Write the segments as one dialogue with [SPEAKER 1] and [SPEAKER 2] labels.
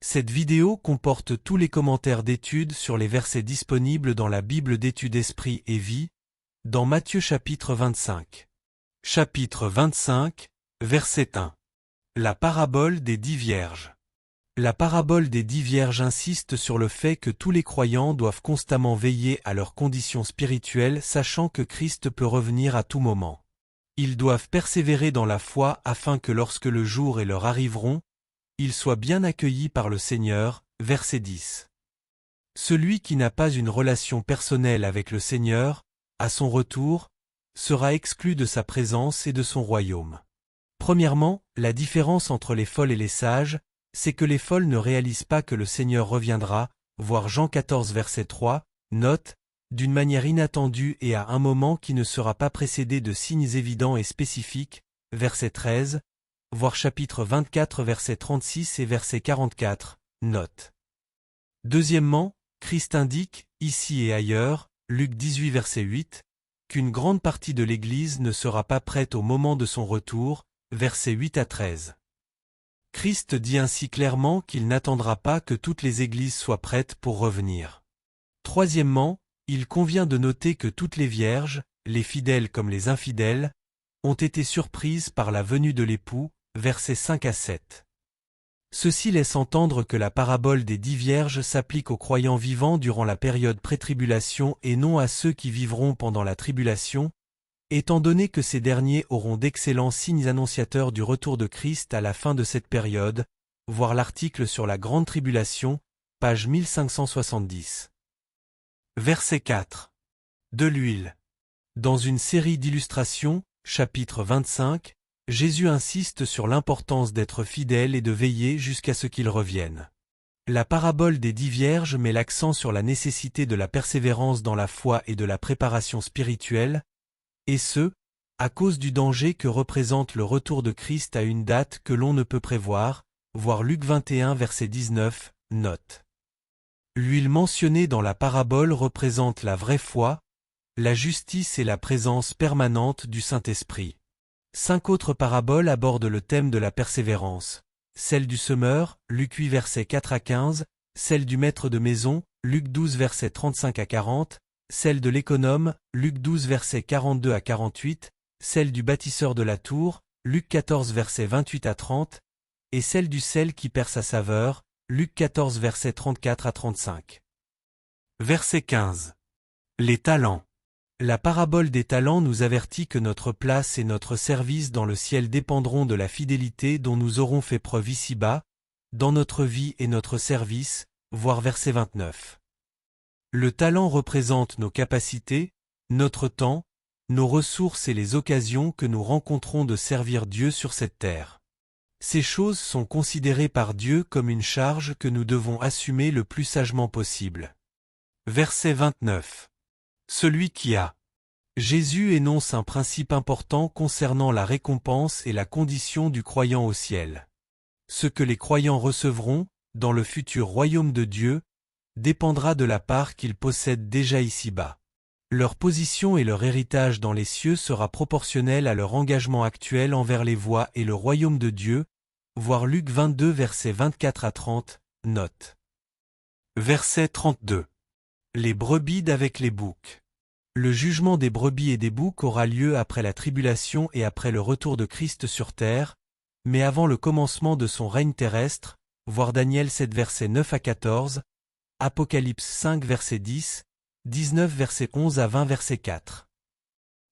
[SPEAKER 1] Cette vidéo comporte tous les commentaires d'études sur les versets disponibles dans la Bible d'études Esprit et Vie, dans Matthieu chapitre 25. Chapitre 25, verset 1. La parabole des 10 vierges. La parabole des 10 vierges insiste sur le fait que tous les croyants doivent constamment veiller à leur condition spirituelle, sachant que Christ peut revenir à tout moment. Ils doivent persévérer dans la foi afin que lorsque le jour et l'heure arriveront, ils soient bien accueillis par le Seigneur. Verset 10. Celui qui n'a pas une relation personnelle avec le Seigneur, à son retour, sera exclu de sa présence et de son royaume. Premièrement, la différence entre les folles et les sages, c'est que les folles ne réalisent pas que le Seigneur reviendra, voir Jean 14 verset 3, note, d'une manière inattendue et à un moment qui ne sera pas précédé de signes évidents et spécifiques, verset 13, voir chapitre 24 verset 36 et verset 44, note. Deuxièmement, Christ indique, ici et ailleurs, Luc 18 verset 8, qu'une grande partie de l'Église ne sera pas prête au moment de son retour, versets 8 à 13. Christ dit ainsi clairement qu'il n'attendra pas que toutes les églises soient prêtes pour revenir. Troisièmement, il convient de noter que toutes les vierges, les fidèles comme les infidèles, ont été surprises par la venue de l'époux, versets 5 à 7. Ceci laisse entendre que la parabole des 10 vierges s'applique aux croyants vivants durant la période pré-tribulation et non à ceux qui vivront pendant la tribulation, étant donné que ces derniers auront d'excellents signes annonciateurs du retour de Christ à la fin de cette période, voir l'article sur la Grande Tribulation, page 1570. Verset 4. De l'huile. Dans une série d'illustrations, chapitre 25, Jésus insiste sur l'importance d'être fidèle et de veiller jusqu'à ce qu'il revienne. La parabole des 10 vierges met l'accent sur la nécessité de la persévérance dans la foi et de la préparation spirituelle, et ce, à cause du danger que représente le retour de Christ à une date que l'on ne peut prévoir, voir Luc 21 verset 19, note. L'huile mentionnée dans la parabole représente la vraie foi, la justice et la présence permanente du Saint-Esprit. 5 autres paraboles abordent le thème de la persévérance. Celle du semeur, Luc 8 versets 4 à 15, celle du maître de maison, Luc 12 versets 35 à 40, celle de l'économe, Luc 12 versets 42 à 48, celle du bâtisseur de la tour, Luc 14 versets 28 à 30, et celle du sel qui perd sa saveur, Luc 14 versets 34 à 35. Verset 15. Les talents. La parabole des talents nous avertit que notre place et notre service dans le ciel dépendront de la fidélité dont nous aurons fait preuve ici-bas, dans notre vie et notre service, voir verset 29. Le talent représente nos capacités, notre temps, nos ressources et les occasions que nous rencontrons de servir Dieu sur cette terre. Ces choses sont considérées par Dieu comme une charge que nous devons assumer le plus sagement possible. Verset 29. Celui qui a. Jésus énonce un principe important concernant la récompense et la condition du croyant au ciel. Ce que les croyants recevront, dans le futur royaume de Dieu, dépendra de la part qu'ils possèdent déjà ici-bas. Leur position et leur héritage dans les cieux sera proportionnel à leur engagement actuel envers les voies et le royaume de Dieu, voir Luc 22 versets 24 à 30, note. Verset 32. Les brebis d'avec les boucs. Le jugement des brebis et des boucs aura lieu après la tribulation et après le retour de Christ sur terre, mais avant le commencement de son règne terrestre, voir Daniel 7 versets 9 à 14, Apocalypse 5 verset 10, 19 verset 11 à 20 verset 4.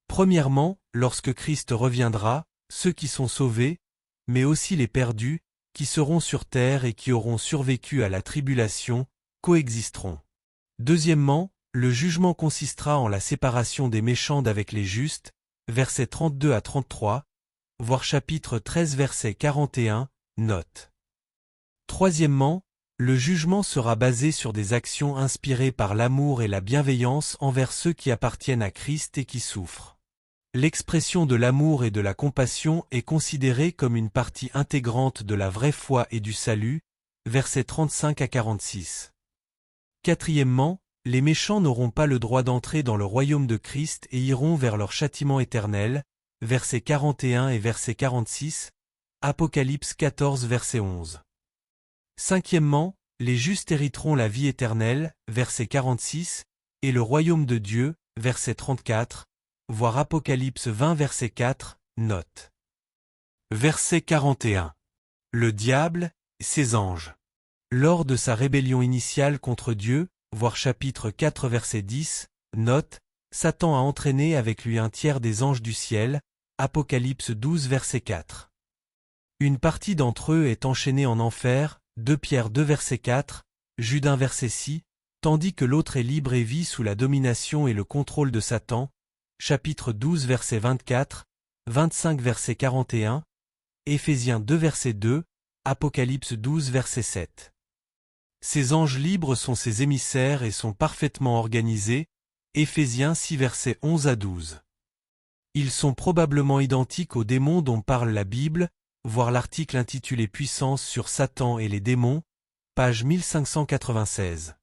[SPEAKER 1] Premièrement, lorsque Christ reviendra, ceux qui sont sauvés, mais aussi les perdus, qui seront sur terre et qui auront survécu à la tribulation, coexisteront. Deuxièmement, le jugement consistera en la séparation des méchants d'avec les justes, versets 32 à 33, voir chapitre 13 verset 41, note. Troisièmement, le jugement sera basé sur des actions inspirées par l'amour et la bienveillance envers ceux qui appartiennent à Christ et qui souffrent. L'expression de l'amour et de la compassion est considérée comme une partie intégrante de la vraie foi et du salut, versets 35 à 46. Quatrièmement, les méchants n'auront pas le droit d'entrer dans le royaume de Christ et iront vers leur châtiment éternel, versets 41 et verset 46, Apocalypse 14 verset 11. Cinquièmement, les justes hériteront la vie éternelle, verset 46, et le royaume de Dieu, verset 34, voir Apocalypse 20 verset 4, note. Verset 41. Le diable, ses anges. Lors de sa rébellion initiale contre Dieu, voir chapitre 4 verset 10, note, Satan a entraîné avec lui un tiers des anges du ciel, Apocalypse 12 verset 4. Une partie d'entre eux est enchaînée en enfer, 2 Pierre 2 verset 4, Jude 1 verset 6, tandis que l'autre est libre et vit sous la domination et le contrôle de Satan, chapitre 12 verset 24, 25 verset 41, Éphésiens 2 verset 2, Apocalypse 12 verset 7. Ces anges libres sont ses émissaires et sont parfaitement organisés, Éphésiens 6 versets 11 à 12. Ils sont probablement identiques aux démons dont parle la Bible, voir l'article intitulé Puissance sur Satan et les démons, page 1596.